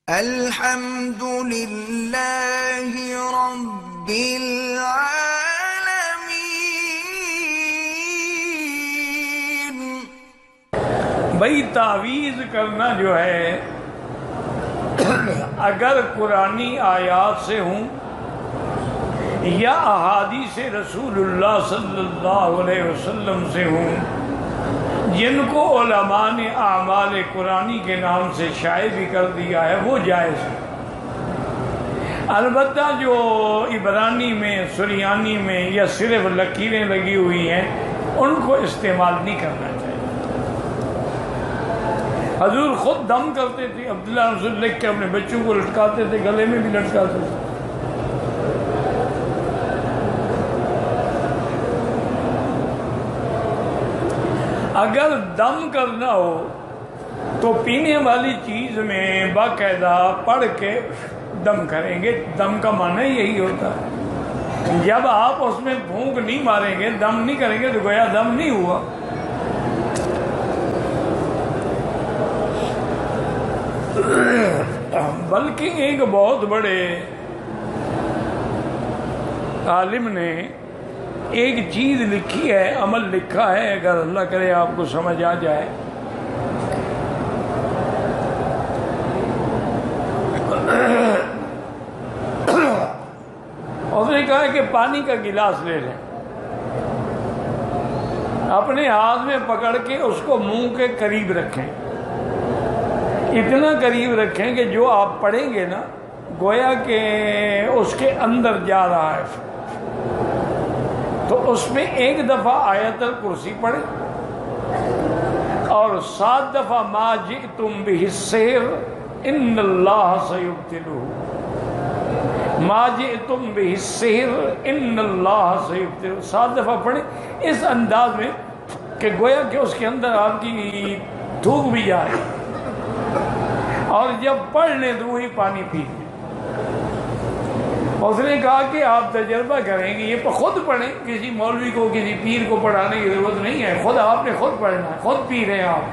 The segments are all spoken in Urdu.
الحمد للہ رب العالمین۔ بھئی تعویذ کرنا جو ہے اگر قرآنی آیات سے ہوں یا احادیث رسول اللہ صلی اللہ علیہ وسلم سے ہوں جن کو علماء نے اعمال قرآنی کے نام سے شائع بھی کر دیا ہے، وہ جائز ہے۔ البتہ جو عبرانی میں، سریانی میں یا صرف لکیریں لگی ہوئی ہیں ان کو استعمال نہیں کرنا چاہیے۔ حضور خود دم کرتے تھے، عبداللہ رسول لکھ کے اپنے بچوں کو لٹکاتے تھے، گلے میں بھی لٹکاتے تھے۔ اگر دم کرنا ہو تو پینے والی چیز میں باقاعدہ پڑھ کے دم کریں گے۔ دم کا معنی یہی ہوتا ہے۔ جب آپ اس میں پھونک نہیں ماریں گے، دم نہیں کریں گے تو گویا دم نہیں ہوا۔ بلکہ ایک بہت بڑے عالم نے ایک چیز لکھی ہے، عمل لکھا ہے، اگر اللہ کرے آپ کو سمجھ آ جائے۔ اس نے کہا کہ پانی کا گلاس لے لیں، اپنے ہاتھ میں پکڑ کے اس کو منہ کے قریب رکھیں، اتنا قریب رکھیں کہ جو آپ پڑھیں گے نا گویا کہ اس کے اندر جا رہا ہے۔ تو اس میں ایک دفعہ آیت الکرسی پڑھیں اور 7 دفعہ ما جئتم بہ السحر ان اللہ سیبطلہ، ما جئتم بہ السحر ان اللہ سیبطلہ، 7 دفعہ پڑھیں اس انداز میں کہ گویا کہ اس کے اندر آپ کی تھوک بھی جائے، اور جب پڑھ لیں تو وہی پانی پی لیں۔ اس نے کہا کہ آپ تجربہ کریں گے، یہ خود پڑھیں، کسی مولوی کو کسی پیر کو پڑھانے کی ضرورت نہیں ہے، خود آپ نے خود پڑھنا ہے، خود پی رہے ہیں آپ۔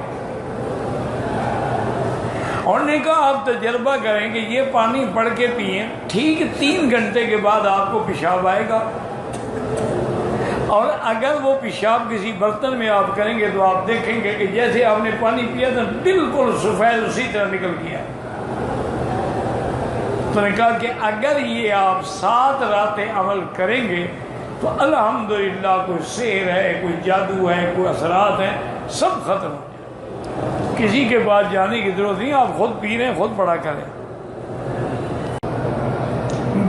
اور نے کہا آپ تجربہ کریں کہ یہ پانی پڑھ کے پئیں، ٹھیک 3 گھنٹے کے بعد آپ کو پیشاب آئے گا، اور اگر وہ پیشاب کسی برتن میں آپ کریں گے تو آپ دیکھیں گے کہ جیسے آپ نے پانی پیا تھا بالکل سفید اسی طرح نکل گیا۔ تو نے کہا کہ اگر یہ آپ 7 راتیں عمل کریں گے تو الحمدللہ کوئی سحر ہے، کوئی جادو ہے، کوئی اثرات ہیں، سب ختم ہو جائے، کسی کے پاس جانے کی ضرورت نہیں، آپ خود پی رہے ہیں، خود پڑھا کریں۔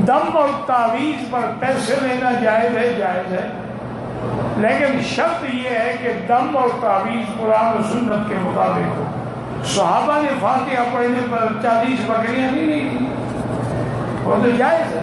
دم اور تعویذ پر پیسے لینا جائز ہے، جائز ہے، لیکن شرط یہ ہے کہ دم اور تعویذ قرآن و سنت کے مطابق ہو۔ صحابہ نے فاتحہ پڑھنے پر 40 بکریاں نہیں لی، وہ تو جائز ہے۔